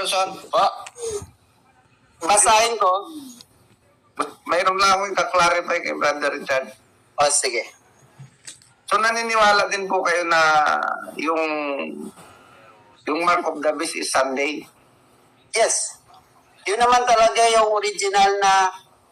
Johnson. Po. Basahin ko. Mayroon lang akong kaklarify kay Brother Richard. O, sige. So naniniwala din po kayo na yung mark of the beast is Sunday? Yes. Yun naman talaga yung original na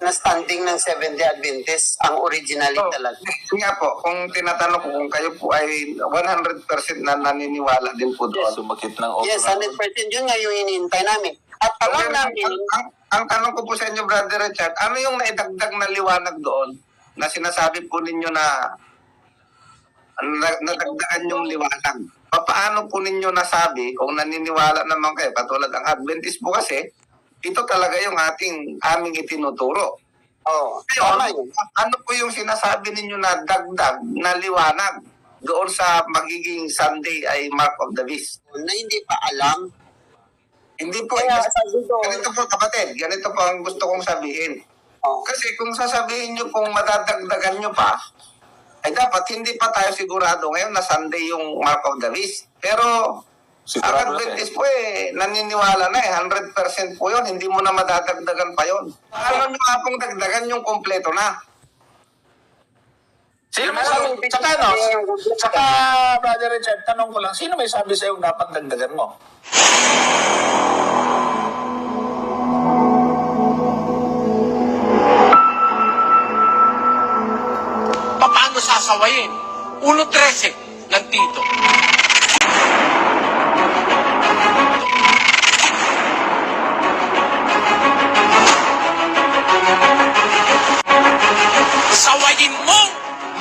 standing ng Seventh Day Adventist. Ang original So, talaga. nga po, kung tinatanong ko kung kayo po ay 100% na naniniwala din po doon. Sumakit ng opo. Yes, 100% yun nga yung hinihintay namin. At alam namin, Ang tanong ko po sa inyo, Brother Richard, ano yung naidagdag na liwanag doon na sinasabi po ninyo na nadagdagan yung liwanag? Paano po ninyo nasabi kung naniniwala naman kayo? Katulad ang Adventist po kasi, ito talaga yung aming itinuturo. tama yun. Ano po yung sinasabi ninyo na dagdag na liwanag doon sa magiging Sunday ay Mark of the Beast? Na hindi pa alam. Hindi po. Kaya sabi ko, Ganito po kapatid, ganito po ang gusto kong sabihin. Kasi kung sasabihin nyo kung madadagdagan nyo pa, ay dapat hindi pa tayo sigurado ngayon na Sunday yung Mark of the Beast. Pero ang Adventist po naniniwala na 100% po yun, hindi mo na madadagdagan pa yun. Paano nyo nga pong dagdagan yung kompleto na? Sino may sabi? Saka, Brother Richard, tanong ko lang, sino may sabi sa'yo dapat dagdagan mo? Paano sasawayin? 1.13 ng Tito. Sawayin mo,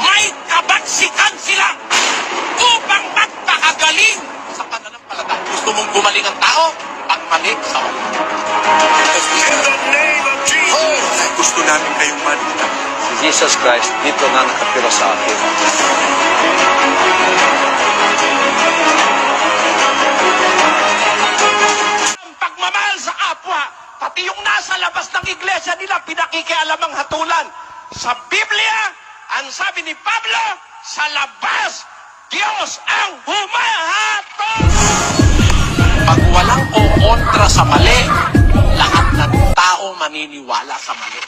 may kabaksikan sila upang magpakagaling sa pananampalataya. Gusto mong gumaling ang tao? Pag mali, sawayin. In the name of Jesus. Gusto namin kayong malita. Si Jesus Christ dito na nakatira sa akin. Ang pagmamahal sa kapwa, pati yung nasa labas ng iglesia nila, pinakikialamang hatulan. Sa Biblia, ang sabi ni Pablo, sa labas, Diyos ang humahatol. Pag walang kontra sa mali, lahat ng tao maniniwala sa mali.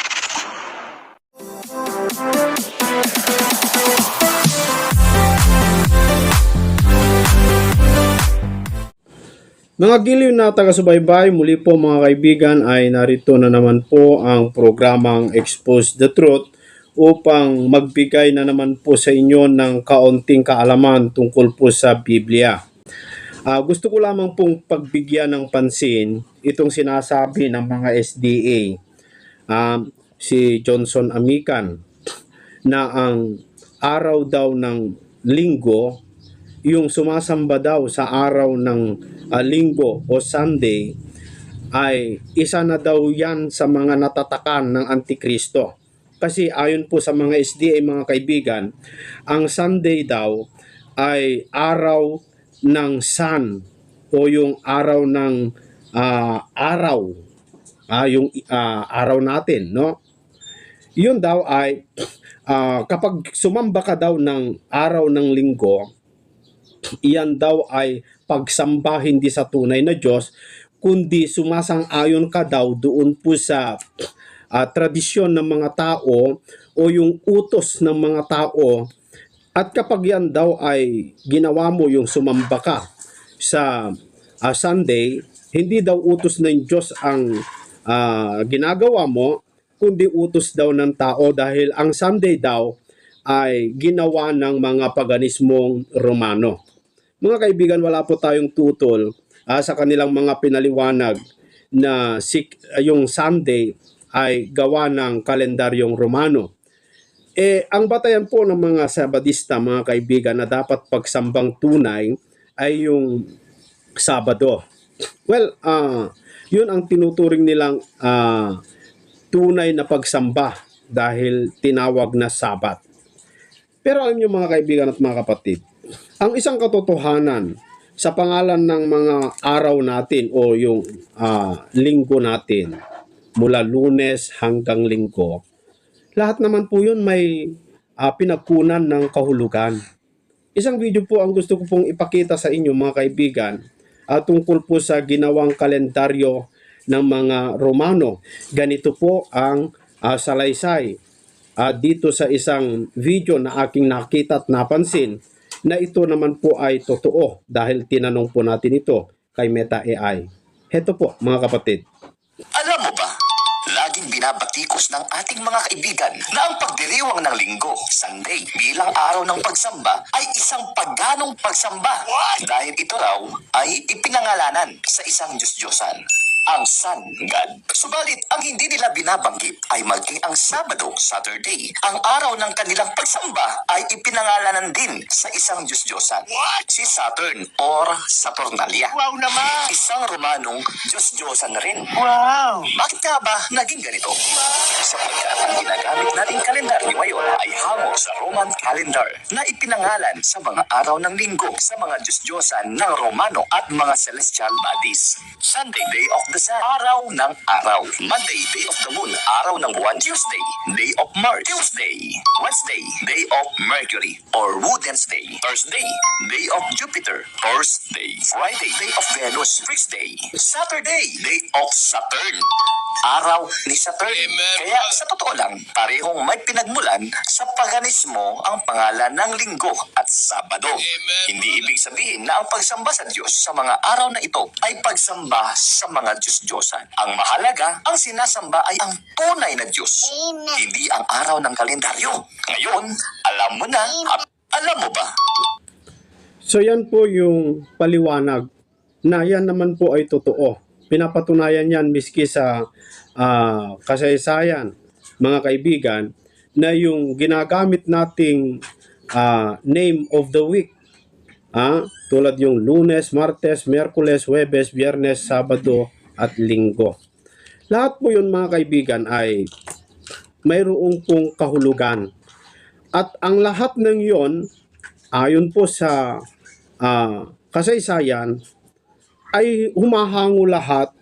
Mga giliw na taga-subaybay, muli po mga kaibigan ay narito na naman po ang programang Expose the Truth upang magbigay na naman po sa inyo ng kaunting kaalaman tungkol po sa Biblia. Gusto ko lamang pong pagbigyan ng pansin itong sinasabi ng mga SDA, si Johnson Amican, na ang araw daw ng linggo, yung sumasamba daw sa araw ng linggo o Sunday, ay isa na daw yan sa mga natatakan ng Antikristo. Kasi ayon po sa mga SDA mga kaibigan, ang Sunday daw ay araw ng sun o yung araw ng yung araw natin, no? Yun daw ay kapag sumamba ka daw ng araw ng linggo, iyan daw ay pagsamba hindi sa tunay na Diyos, kundi sumasang-ayon ka daw doon po sa tradisyon ng mga tao o yung utos ng mga tao. At kapag yan daw ay ginawa mo, yung sumamba ka sa Sunday, hindi daw utos ng Diyos ang ginagawa mo, kundi utos daw ng tao, dahil ang Sunday daw ay ginawa ng mga paganismong Romano. Mga kaibigan, wala po tayong tutol sa kanilang mga pinaliwanag na yung Sunday ay gawa ng kalendaryong Romano. Ang batayan po ng mga Sabadista, mga kaibigan, na dapat pagsambang tunay ay yung Sabado. Well, yun ang tinuturing nilang tunay na pagsamba dahil tinawag na Sabat. Pero alam niyo mga kaibigan at mga kapatid, ang isang katotohanan sa pangalan ng mga araw natin o yung linggo natin, mula Lunes hanggang Linggo, lahat naman po yun may pinagkunan ng kahulugan. Isang video po ang gusto ko pong ipakita sa inyo mga kaibigan tungkol po sa ginawang kalendaryo ng mga Romano. Ganito po ang salaysay dito sa isang video na aking nakita at napansin na ito naman po ay totoo dahil tinanong po natin ito kay Meta AI. Heto po mga kapatid. Alam mo ba, laging binabatikos ng ating mga kaibigan na ang pagdiriwang ng linggo, Sunday, bilang araw ng pagsamba ay isang paganong pagsamba. Dahil ito raw ay ipinangalanan sa isang Diyos-Diyosan, ang Sun God. Subalit, ang hindi nila binabanggit ay maging ang Sabado, Saturday, ang araw ng kanilang pagsamba ay ipinangalanan din sa isang Diyos-Diyosan, si Saturn or Saturnalia. Wow naman! Isang Romanong Diyos-Diyosan rin. Wow! Bakit nga ba naging ganito? Sapagkat ang ginagamit nating kalendaryo ngayon ay hango sa Roman calendar na ipinangalan sa mga araw ng linggo sa mga Diyos-Diyosan ng Romano at mga celestial bodies. Sunday, day of the sun, araw ng araw. Monday, day of the moon, araw ng buwan. Tuesday, day of Mars. Tuesday, Wednesday, day of Mercury or Wednesday. Thursday, day of Jupiter. Thursday. Friday, day of Venus. Thursday. Saturday, day of Saturn. Araw ni Saturn. Kaya sa totoo lang, parehong may pinagmulan sa paganismo ang pangalan ng linggo at Sabado. Hindi ibig sabihin na ang pagsamba sa Diyos sa mga araw na ito ay pagsamba sa mga Diyos-Diyosan. Ang mahalaga, ang sinasamba ay ang tunay na Diyos, hindi ang araw ng kalendaryo. Ngayon, alam mo na, alam mo ba? So yan po yung paliwanag na yan naman po ay totoo. Pinapatunayan yan miski sa kasaysayan, mga kaibigan, na yung ginagamit nating name of the week, tulad yung Lunes, Martes, Miyerkules, Huwebes, Biyernes, Sabado at Linggo. Lahat po yun mga kaibigan ay mayroong pong kahulugan. At ang lahat ng yon, ayon po sa kasaysayan, ay humahango lahat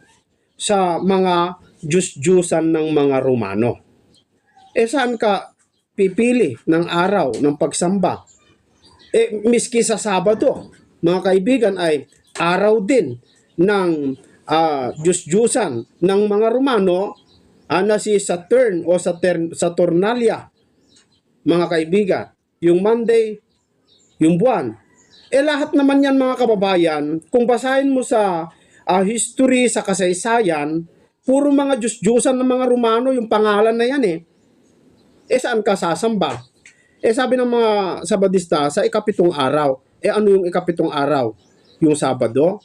sa mga Diyos-Diyusan ng mga Romano. Saan ka pipili ng araw ng pagsamba? Miski sa Sabado, mga kaibigan, ay araw din ng Diyos-Diyusan ng mga Romano na si Saturn o Saturnalia, mga kaibigan. Yung Monday, yung buwan. Lahat naman yan mga kababayan, kung basahin mo sa history, sa kasaysayan, puro mga Diyos-Diyusan ng mga Romano yung pangalan na yan saan ka sasamba? Sabi ng mga Sabadista, sa ikapitong araw. Ano yung ikapitong araw? Yung Sabado,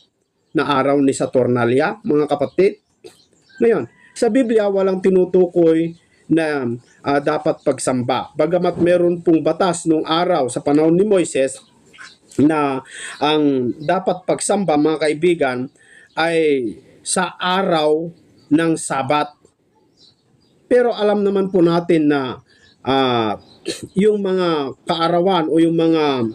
na araw ni Saturnalia, mga kapatid. Ngayon, sa Biblia, walang tinutukoy na dapat pagsamba. Bagamat meron pong batas nung araw sa panahon ni Moises, na ang dapat pagsamba mga kaibigan ay sa araw ng Sabat. Pero alam naman po natin na yung mga kaarawan o yung mga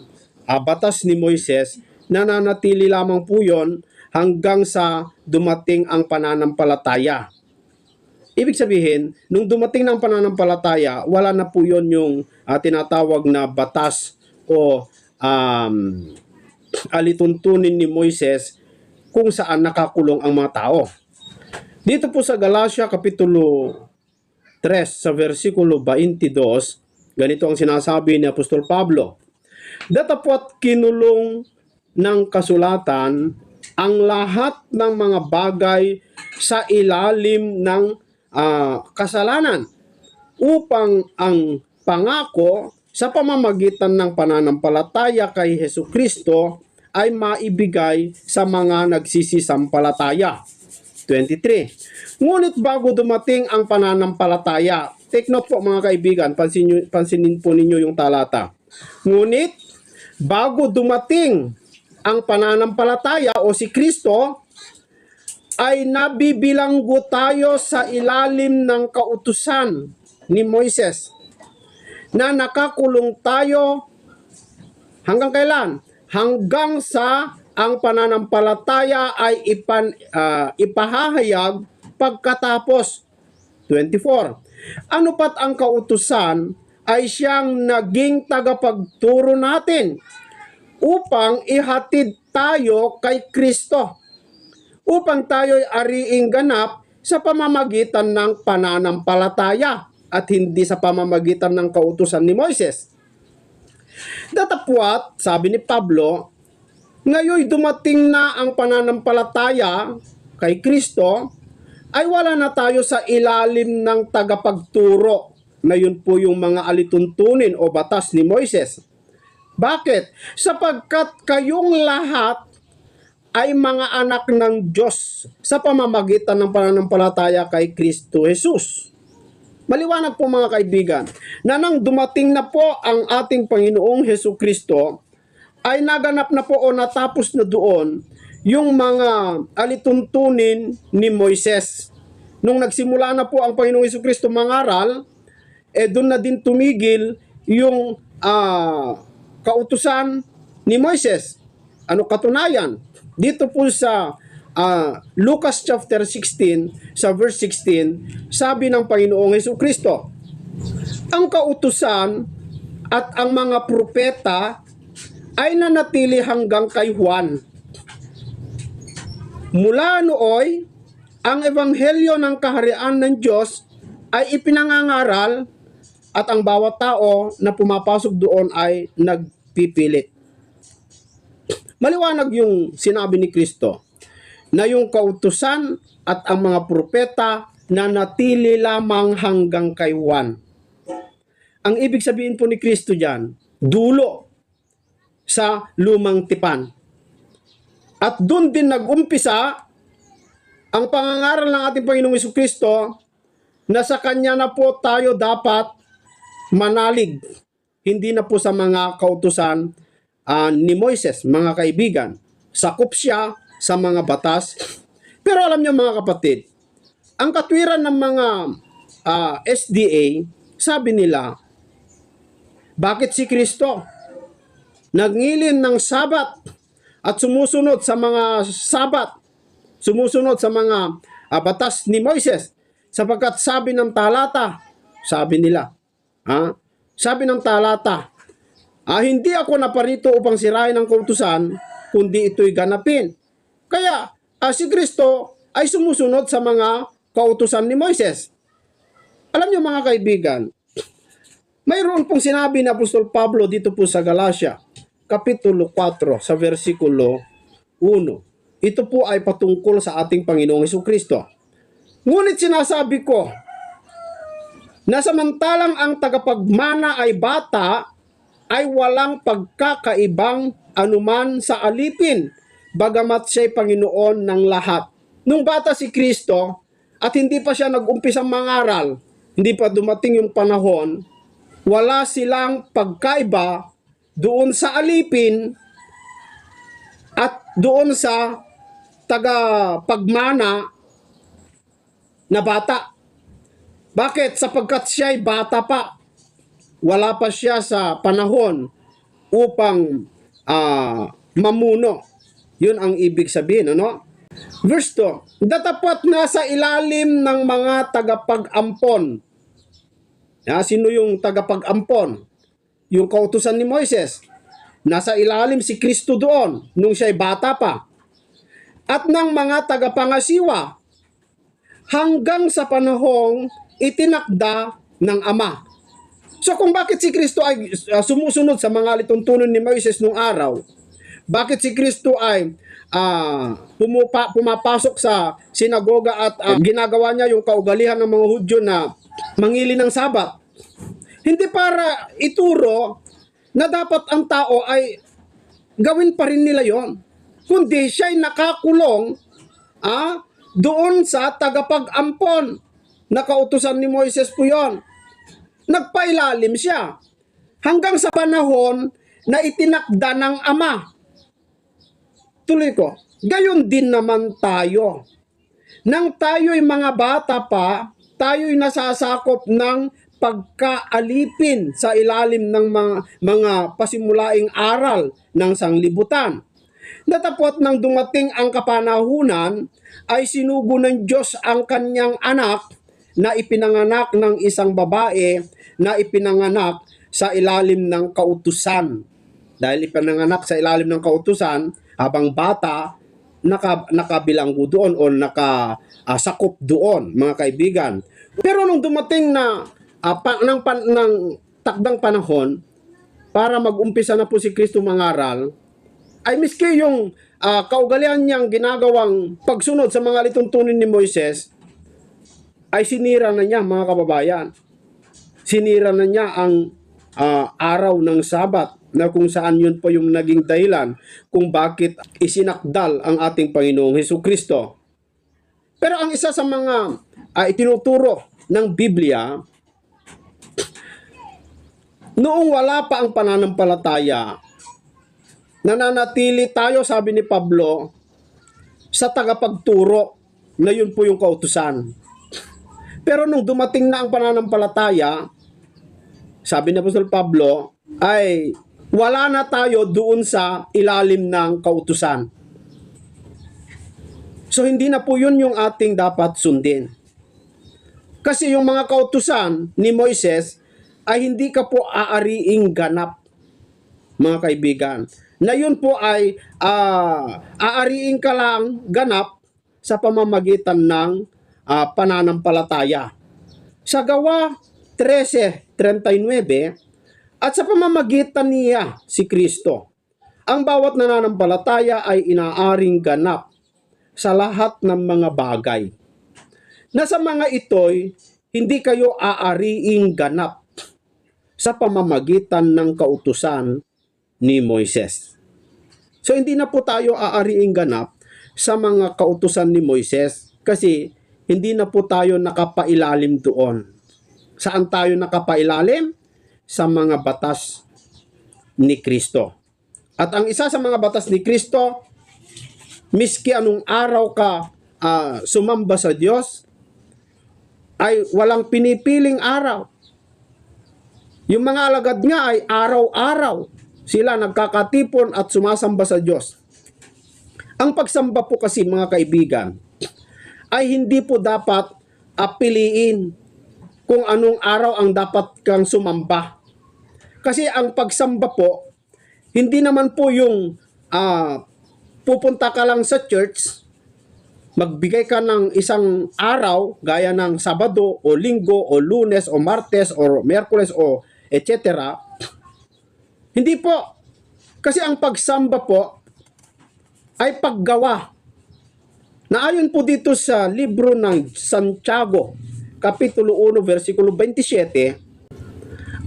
batas ni Moises, nananatili lamang po yon hanggang sa dumating ang pananampalataya. Ibig sabihin, nung dumating ng pananampalataya, wala na po yon yung tinatawag na batas o alituntunin ni Moises kung saan nakakulong ang mga tao. Dito po sa Galatia Kapitulo 3 sa versikulo 22, ganito ang sinasabi ni Apostol Pablo. Datapwat kinulong ng kasulatan ang lahat ng mga bagay sa ilalim ng kasalanan upang ang pangako sa pamamagitan ng pananampalataya kay Hesukristo ay maibigay sa mga nagsisisampalataya. 23. Ngunit bago dumating ang pananampalataya, take note po mga kaibigan, pansinin po ninyo yung talata. Ngunit bago dumating ang pananampalataya o si Kristo, ay nabibilanggo tayo sa ilalim ng kautusan ni Moises, na nakakulong tayo hanggang kailan? Hanggang sa ang pananampalataya ay ipahahayag pagkatapos. 24. Ano pat ang kautusan ay siyang naging tagapagturo natin upang ihatid tayo kay Kristo. upang tayo'y ariing ganap sa pamamagitan ng pananampalataya at hindi sa pamamagitan ng kautusan ni Moises. Datapwat, sabi ni Pablo, ngayon dumating na ang pananampalataya kay Kristo, ay wala na tayo sa ilalim ng tagapagturo na yun po yung mga alituntunin o batas ni Moises. Bakit? Sapagkat kayong lahat ay mga anak ng Diyos sa pamamagitan ng pananampalataya kay Kristo Jesus. Maliwanag po mga kaibigan, na nang dumating na po ang ating Panginoong Hesus Kristo, ay naganap na po o natapos na doon yung mga alituntunin ni Moises. Nung nagsimula na po ang Panginoong Hesus Kristo mangaral, doon na din tumigil yung kautusan ni Moises. Ano katunayan? Dito po sa Lucas chapter 16, sa verse 16, sabi ng Panginoong Hesus Kristo, ang kautusan at ang mga propeta ay nanatili hanggang kay Juan. Mula nooy, ang ebanghelyo ng kaharian ng Diyos ay ipinangangaral at ang bawat tao na pumapasok doon ay nagpipilit. Maliwanag yung sinabi ni Kristo na yung kautusan at ang mga propeta na natili lamang hanggang kay Juan. Ang ibig sabihin po ni Kristo diyan, dulo sa lumang tipan. At doon din nag-umpisa ang pangangaral ng ating Panginoong Jesucristo na sa Kanya na po tayo dapat manalig. Hindi na po sa mga kautusan ni Moises, mga kaibigan. Sakop siya sa mga batas. Pero alam niyo mga kapatid, ang katwiran ng mga SDA, sabi nila, bakit si Kristo nagngilin ng Sabat at sumusunod sa mga Sabat, sumusunod sa mga batas ni Moises, sapagkat sabi ng talata, sabi nila, sabi ng talata, hindi ako naparito upang sirain ang kautusan, kundi ito'y ganapin. Kaya si Kristo ay sumusunod sa mga kautusan ni Moises. Alam niyo mga kaibigan, mayroon pong sinabi ni Apostol Pablo dito po sa Galatia, Kapitulo 4, sa versikulo 1. Ito po ay patungkol sa ating Panginoong Jesucristo. Ngunit sinasabi ko, na samantalang ang tagapagmana ay bata, ay walang pagkakaibang anuman sa alipin, bagamat siya'y Panginoon ng lahat. Nung bata si Kristo, at hindi pa siya nag-umpisang mangaral, hindi pa dumating yung panahon, wala silang pagkaiba doon sa alipin at doon sa tagapagmana na bata. Bakit? Sapagkat siya'y bata pa. Wala pa siya sa panahon upang mamuno. Yun ang ibig sabihin, ano? Verse 2, datapat na sa ilalim ng mga tagapag-ampon. Sino yung tagapag-ampon? Yung kautusan ni Moises. Nasa ilalim si Kristo doon nung siya'y bata pa. At ng mga tagapangasiwa hanggang sa panahong itinakda ng Ama. So kung bakit si Kristo ay sumusunod sa mga alituntunin ni Moises nung araw, bakit si Kristo ay pumapasok sa sinagoga at ginagawa niya yung kaugalihan ng mga Hudyo na mangili ng Sabat, hindi para ituro na dapat ang tao ay gawin pa rin nila yon, kundi siya'y nakakulong doon sa tagapag-ampon na kautusan ni Moises po yon. Nagpailalim siya hanggang sa panahon na itinakda ng Ama. Tuloy ko, gayon din naman tayo. Nang tayo'y mga bata pa, tayo'y nasasakop ng pagkaalipin sa ilalim ng mga pasimulaing aral ng sanglibutan. Datapot nang dumating ang kapanahunan, ay sinugo ng Diyos ang kanyang anak na ipinanganak ng isang babae na ipinanganak sa ilalim ng kautusan. Dahil ipinanganak sa ilalim ng kautusan, habang bata, nakabilanggo doon o sakop doon, mga kaibigan. Pero nung dumating na ng takdang panahon para mag-umpisa na po si Kristo mangaral, ay miski yung kaugalian niyang ginagawang pagsunod sa mga lituntunin ni Moises, ay sinira na niya, mga kababayan. Sinira na niya ang araw ng Sabat, na kung saan yun po yung naging dahilan kung bakit isinakdal ang ating Panginoong Hesukristo. Pero ang isa sa mga itinuturo ng Biblia, noong wala pa ang pananampalataya, nananatili tayo, sabi ni Pablo, sa tagapagturo na yun po yung kautusan. Pero nung dumating na ang pananampalataya, sabi ni Apostol Pablo, ay wala na tayo doon sa ilalim ng kautusan. So hindi na po yun yung ating dapat sundin. Kasi yung mga kautusan ni Moises ay hindi ka po aariing ganap, mga kaibigan. Na yun po ay aariing ka lang ganap sa pamamagitan ng pananampalataya. Sa Gawa 13:39, at sa pamamagitan niya, si Kristo, ang bawat nananampalataya ay inaaring ganap sa lahat ng mga bagay. Na sa mga ito'y hindi kayo aariing ganap sa pamamagitan ng kautusan ni Moises. So hindi na po tayo aariing ganap sa mga kautusan ni Moises kasi hindi na po tayo nakapailalim doon. Saan tayo nakapailalim? Sa mga batas ni Kristo. At ang isa sa mga batas ni Kristo, miski anong araw ka sumamba sa Diyos, ay walang pinipiling araw. Yung mga alagad nga ay araw-araw sila nagkakatipon at sumasamba sa Diyos. Ang pagsamba po kasi, mga kaibigan, ay hindi po dapat piliin kung anong araw ang dapat kang sumamba. Kasi ang pagsamba po, hindi naman po yung pupunta ka lang sa church, magbigay ka ng isang araw, gaya ng Sabado o Linggo o Lunes o Martes o Miyerkules o etc. Hindi po. Kasi ang pagsamba po ay paggawa. Naayon po dito sa libro ng Santiago, Kapitulo 1, versikulo 27,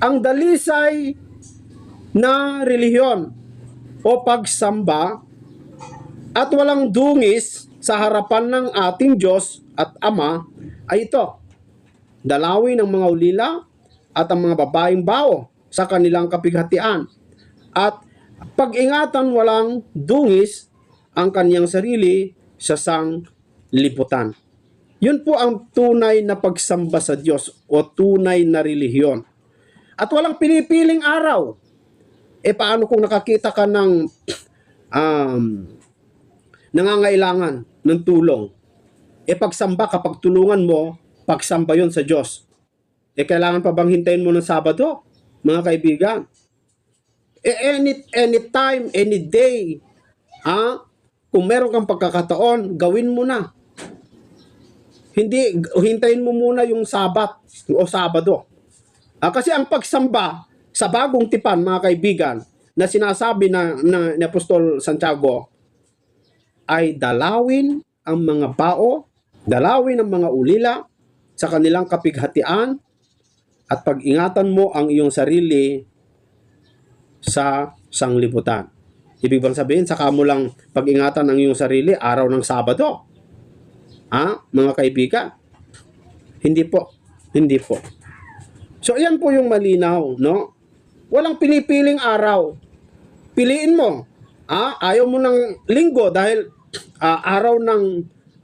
ang dalisay na relihiyon o pagsamba at walang dungis sa harapan ng ating Diyos at Ama ay ito: dalawin ng mga ulila at ang mga babaeng bao sa kanilang kapighatian, at pag-ingatan walang dungis ang kaniyang sarili sa sanglibutan. Yun po ang tunay na pagsamba sa Diyos o tunay na relihiyon. At walang pinipiling araw. Paano kung nakakita ka ng nangangailangan ng tulong? Pagsamba, kapag tulungan mo, pagsamba yon sa Diyos. Kailangan pa bang hintayin mo ng Sabado, mga kaibigan? Any time, any day, kung meron kang pagkakataon, gawin mo na. Hindi, hintayin mo muna yung Sabat o Sabado. Kasi ang pagsamba sa bagong tipan, mga kaibigan, na sinasabi ni Apostol Santiago, ay dalawin ang mga bao, dalawin ang mga ulila sa kanilang kapighatian, at pag-ingatan mo ang iyong sarili sa sanglibutan. Ibig bang sabihin, saka mo lang pag-ingatan ang iyong sarili araw ng Sabado? Mga kaibigan? Hindi po. Hindi po. So, yan po yung malinaw, no? Walang pinipiling araw. Piliin mo. Ayaw mo ng Linggo dahil araw ng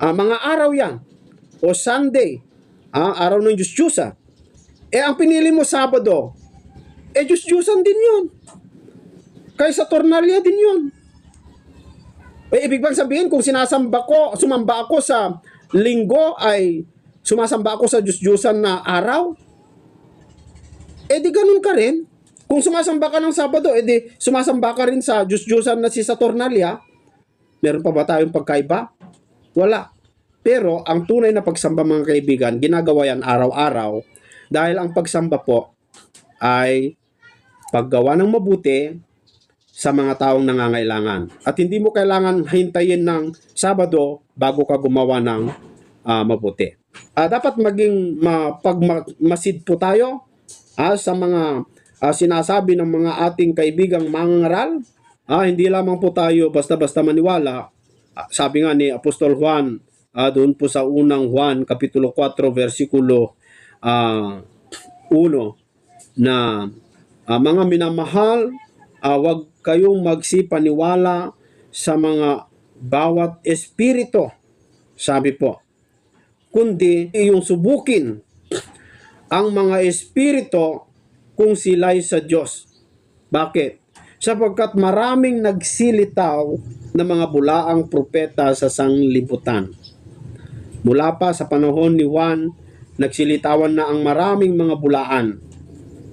mga araw yan. O Sunday. Araw ng Diyos-Diyusa. Ang pinili mo Sabado, Diyos-Diyusan din yun. Kaya sa Tornalia din yun. Ibig bang sabihin, kung sumamba ako sa Linggo, ay sumasamba ako sa Diyos-Diyusan na araw? Di ganun ka rin. Kung sumasamba ka ng Sabado, di sumasamba ka rin sa Diyos-Diyusan na si Saturnalia. Meron pa ba tayong pagkaiba? Wala. Pero ang tunay na pagsamba mga kaibigan, ginagawa yan araw-araw dahil ang pagsamba po ay paggawa ng mabuti sa mga taong nangangailangan. At hindi mo kailangan hintayin ng Sabado bago ka gumawa ng mabuti. Dapat maging masid po tayo sa mga sinasabi ng mga ating kaibigang mangangaral. Hindi lamang po tayo basta-basta maniwala. Sabi nga ni Apostol Juan, doon po sa unang Juan, Kapitulo 4, versikulo 1, na mga minamahal, huwag kayong magsipaniwala sa mga bawat espiritu, sabi po, kundi yung subukin ang mga espiritu kung sila'y sa Diyos. Bakit? Sapagkat maraming nagsilitaw na mga bulaang propeta sa sanglibutan. Mula pa sa panahon ni Juan, nagsilitawan na ang maraming mga bulaan.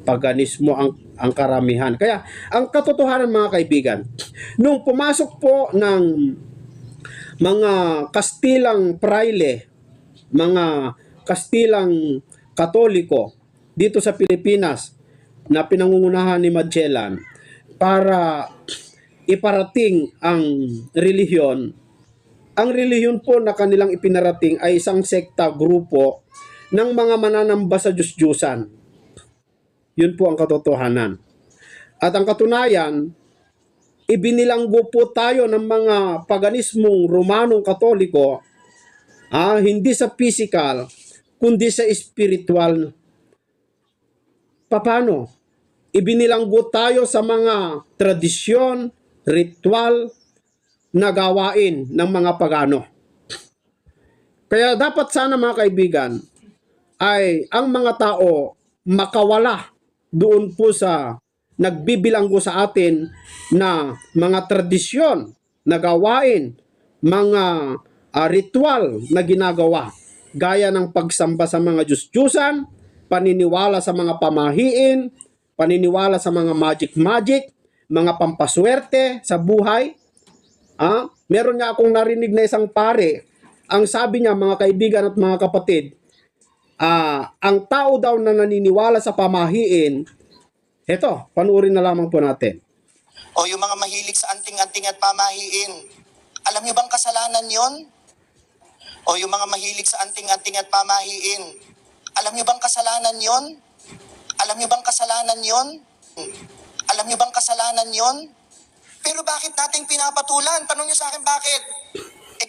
Paganismo ang karamihan. Kaya, ang katotohanan mga kaibigan, nung pumasok po ng mga Kastilang praile, mga Kastilang Katoliko dito sa Pilipinas na pinangungunahan ni Magellan para iparating ang relihiyon. Ang relihiyon po na kanilang ipinarating ay isang sekta, grupo ng mga mananamba sa Diyos-Diyusan. Yun po ang katotohanan. At ang katunayan, ibinilanggo po tayo ng mga paganismong Romanong Katoliko, hindi sa physical, kundi sa spiritual. Paano? Ibinilanggo tayo sa mga tradisyon, ritual, na gawain ng mga pagano. Kaya dapat sana mga kaibigan, ay ang mga tao makawala doon po sa nagbibilanggo sa atin na mga tradisyon na gawain, mga ritual na ginagawa, gaya ng pagsamba sa mga Diyos-Diyusan, paniniwala sa mga pamahiin, paniniwala sa mga magic-magic, mga pampaswerte sa buhay. Meron niya akong narinig na isang pare, ang sabi niya mga kaibigan at mga kapatid, ang tao daw na naniniwala sa pamahiin, eto, panuorin na lamang po natin. O yung mga mahilig sa anting-anting at pamahiin, alam niyo bang kasalanan yon? O yung mga mahilig sa anting-anting at pamahiin, alam niyo bang kasalanan yon? Alam niyo bang kasalanan yon? Alam niyo bang kasalanan yon? Pero bakit nating pinapatulan? Tanong niyo sa akin bakit?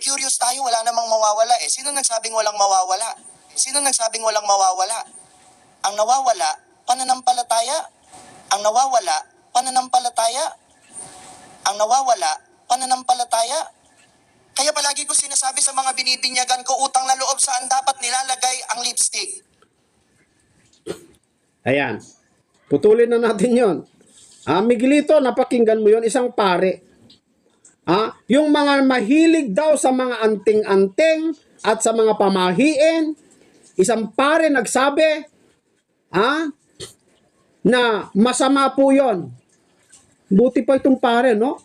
Curious tayo, wala namang mawawala eh. Sino nagsabing walang mawawala? Sino nagsabing walang mawawala? Ang nawawala, pananampalataya. Ang nawawala, pananampalataya. Ang nawawala, pananampalataya. Kaya palagi ko sinasabi sa mga binibinyagan ko, utang na loob saan dapat nilalagay ang lipstick. Ayan. Putulin na natin yon. Miguelito, napakinggan mo yon, isang pare. Yung mga mahilig daw sa mga anting-anting at sa mga pamahiin, isang pare nagsabi, na masama po yon. Buti pa itong pare, no?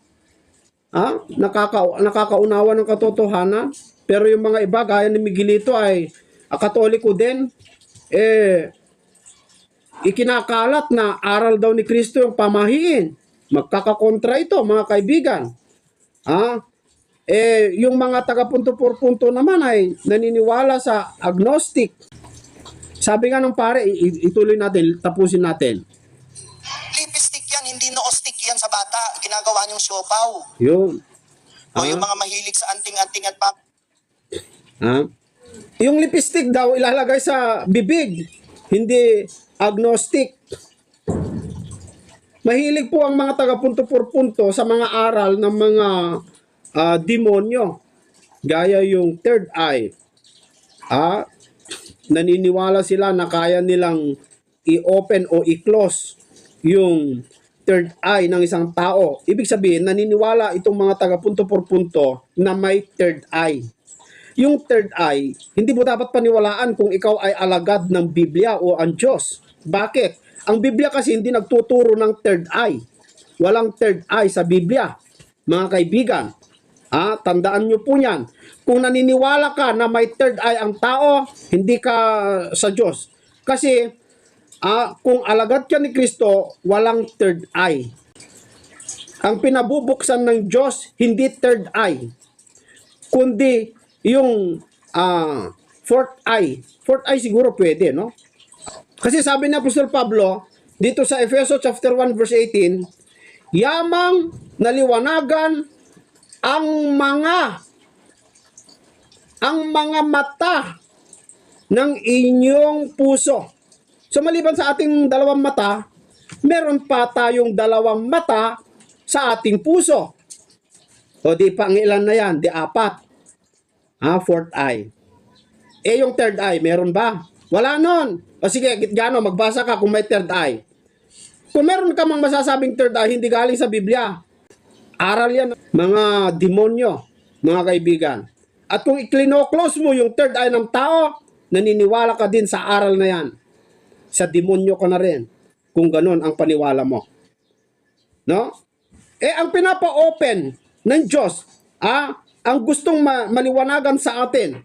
Nakakaunawa ng katotohanan. Pero yung mga iba, gaya ni Miguelito ay Katoliko din, ikinakalat na aral daw ni Kristo yung pamahiin. Magkakakontra ito, mga kaibigan. Yung mga taga-punto-por-punto naman ay naniniwala sa agnostic. Sabi nga ng pare, ituloy natin, tapusin natin. Lipstick yan, hindi noostic yan sa bata. Ginagawa niyong siopaw. Yun. O yung mga mahilig sa anting-anting at Yung lipstick daw ilalagay sa bibig, hindi agnostic. Mahilig po ang mga taga-punto-por-punto sa mga aral ng mga demonyo. Gaya yung third eye. Naniniwala sila na kaya nilang i-open o i-close yung third eye ng isang tao. Ibig sabihin, naniniwala itong mga taga-punto-por-punto na may third eye. Yung third eye, hindi mo dapat paniwalaan kung ikaw ay alagad ng Biblia o ang Diyos. Bakit? Ang Biblia kasi hindi nagtuturo ng third eye. Walang third eye sa Biblia, mga kaibigan. Tandaan nyo po yan. Kung naniniwala ka na may third eye ang tao, hindi ka sa Diyos. Kasi kung alagad ka ni Kristo, walang third eye. Ang pinabubuksan ng Diyos, hindi third eye, kundi yung fourth eye. Fourth eye siguro pwede, no? Kasi sabi ni Apostol Pablo, dito sa Efeso chapter 1 verse 18, yamang naliwanagan ang mga mata ng inyong puso. So maliban sa ating dalawang mata, meron pa tayong dalawang mata sa ating puso. O di pang ilan na yan? Di apat. Fourth eye. Yung third eye, meron ba? Wala nun. O sige, Gano, magbasa ka kung may third eye. Kung meron ka mang masasabing third eye, hindi galing sa Biblia. Aral yan, mga demonyo, mga kaibigan. At kung i-close mo yung third eye ng tao, naniniwala ka din sa aral na yan. Sa demonyo ka na rin, kung ganun ang paniwala mo. No? Ang pinapa-open ng Diyos, ang gustong maliwanagan sa atin,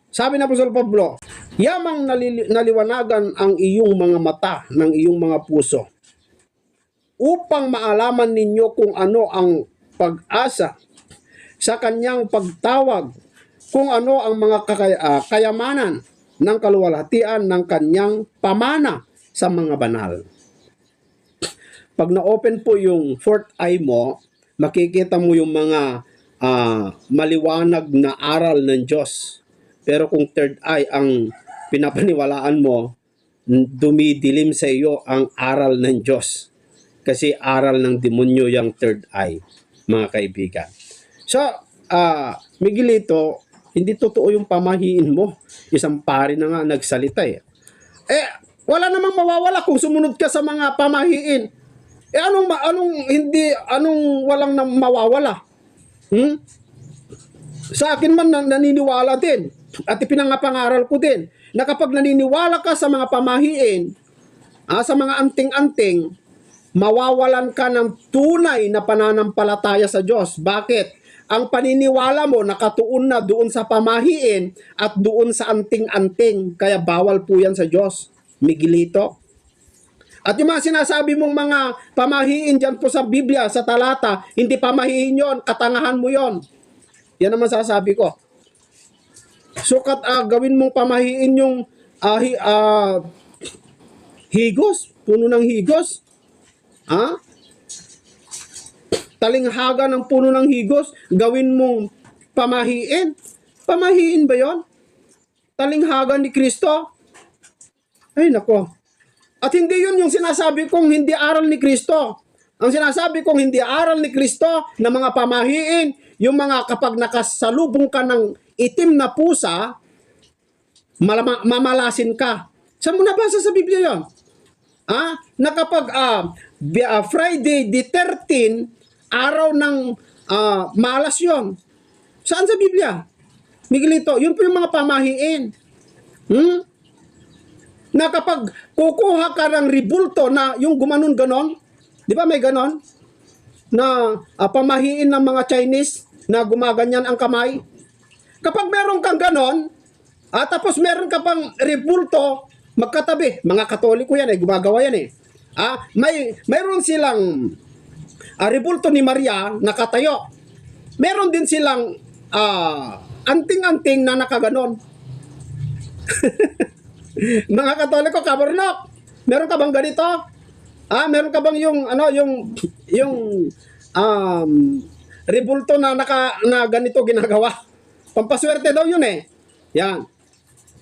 sabi na Apostol Pablo, yamang naliwanagan ang iyong mga mata ng iyong mga puso, upang maalaman ninyo kung ano ang pag-asa sa kanyang pagtawag, kung ano ang mga kayamanan ng kaluwalhatian ng kanyang pamana sa mga banal. Pag na-open po yung fourth eye mo, makikita mo yung mga maliwanag na aral ng Diyos. Pero kung third eye ang pinapaniwalaan mo, dumidilim sa iyo ang aral ng Diyos. Kasi aral ng demonyo yung third eye, mga kaibigan. So, Miguelito, hindi totoo yung pamahiin mo. Isang pari na nga nagsalita eh. Wala namang mawawala kung sumunod ka sa mga pamahiin. Anong walang mawawala? Sa akin man naniniwala din. At ipinangapangaral ko din na kapag naniniwala ka sa mga pamahiin, sa mga anting-anting, mawawalan ka ng tunay na pananampalataya sa Diyos. Bakit? Ang paniniwala mo nakatuon na doon sa pamahiin at doon sa anting-anting. Kaya bawal po yan sa Diyos, Miguelito. At yung mga sinasabi mong mga pamahiin dyan po sa Biblia, sa talata, hindi pamahiin yon, katangahan mo yon. Yan ang masasabi ko. Sukat gawin mong pamahiin yung higos, puno ng higos. Talinghaga ng puno ng higos, gawin mong pamahiin. Pamahiin ba yon? Talinghaga ni Kristo? Ay nako. At hindi yun yung sinasabi kong hindi aral ni Kristo. Ang sinasabi kong hindi aral ni Kristo na mga pamahiin, yung mga kapag nakasalubong ka ng itim na pusa, mamalasin ka. Saan mo nabasa sa Biblia yun? Na kapag Friday the 13, araw ng malas yon. Saan sa Biblia? Miguelito, yun po yung mga pamahiin. Na kapag kukuha ka ng ribulto na yung gumanon ganon, di ba may ganon? Na pamahiin ng mga Chinese na gumaganyan ang kamay. Kapag meron kang ganon, tapos meron ka pang ribulto, magkatabi. Mga Katoliko yan gumagawa yan mayroon silang ribulto ni Maria nakatayo. Meron din silang anting-anting na nakaganon. Mga Katoliko, kaburnok, meron ka bang ganito? Meron ka bang yung ribulto na ganito ginagawa? Pampaswerte daw yun Yan.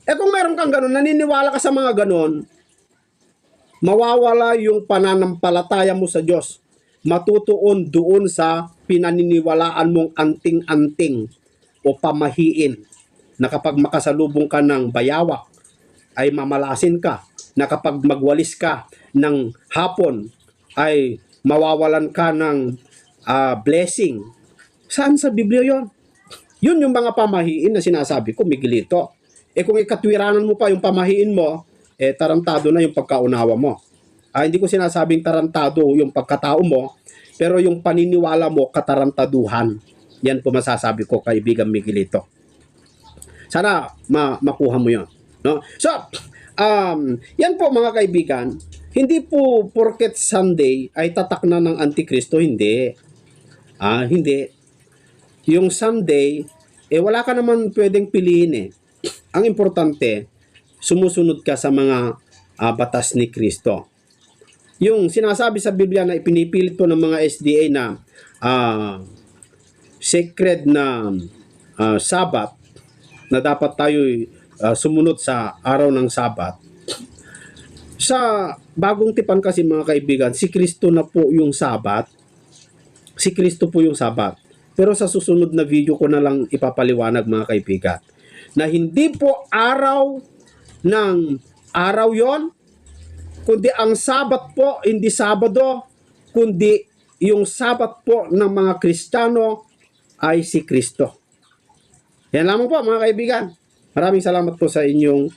Kung meron kang ganun, naniniwala ka sa mga ganun, mawawala yung pananampalataya mo sa Diyos. Matutuon doon sa pinaniniwalaan mong anting-anting o pamahiin na kapag makasalubong ka ng bayawak, ay mamalasin ka, na kapag magwalis ka ng hapon, ay mawawalan ka ng blessing. Saan sa Biblia yon? Yun yung mga pamahiin na sinasabi ko, Miguelito. Kung ikatwiranan mo pa yung pamahiin mo, tarantado na yung pagkaunawa mo. Hindi ko sinasabing tarantado yung pagkatao mo, pero yung paniniwala mo, katarantaduhan. Yan po masasabi ko, kaibigan Miguelito. Sana makuha mo yon, no? So, yan po mga kaibigan, hindi po porket Sunday ay tatak na ng Antikristo, hindi. Hindi. Yung Sunday, wala ka naman pwedeng piliin eh. Ang importante, sumusunod ka sa mga batas ni Kristo. Yung sinasabi sa Biblia na ipinipilit po ng mga SDA na sacred na Sabbath, na dapat tayo sumunod sa araw ng Sabat. Sa bagong tipan kasi mga kaibigan, si Kristo na po yung Sabat. Si Kristo po yung Sabat. Pero sa susunod na video ko na lang ipapaliwanag mga kaibigan, na hindi po araw ng araw yon, kundi ang Sabat po, hindi Sabado, kundi yung Sabat po ng mga Kristiyano ay si Kristo. Yan lamang po mga kaibigan. Maraming salamat po sa inyong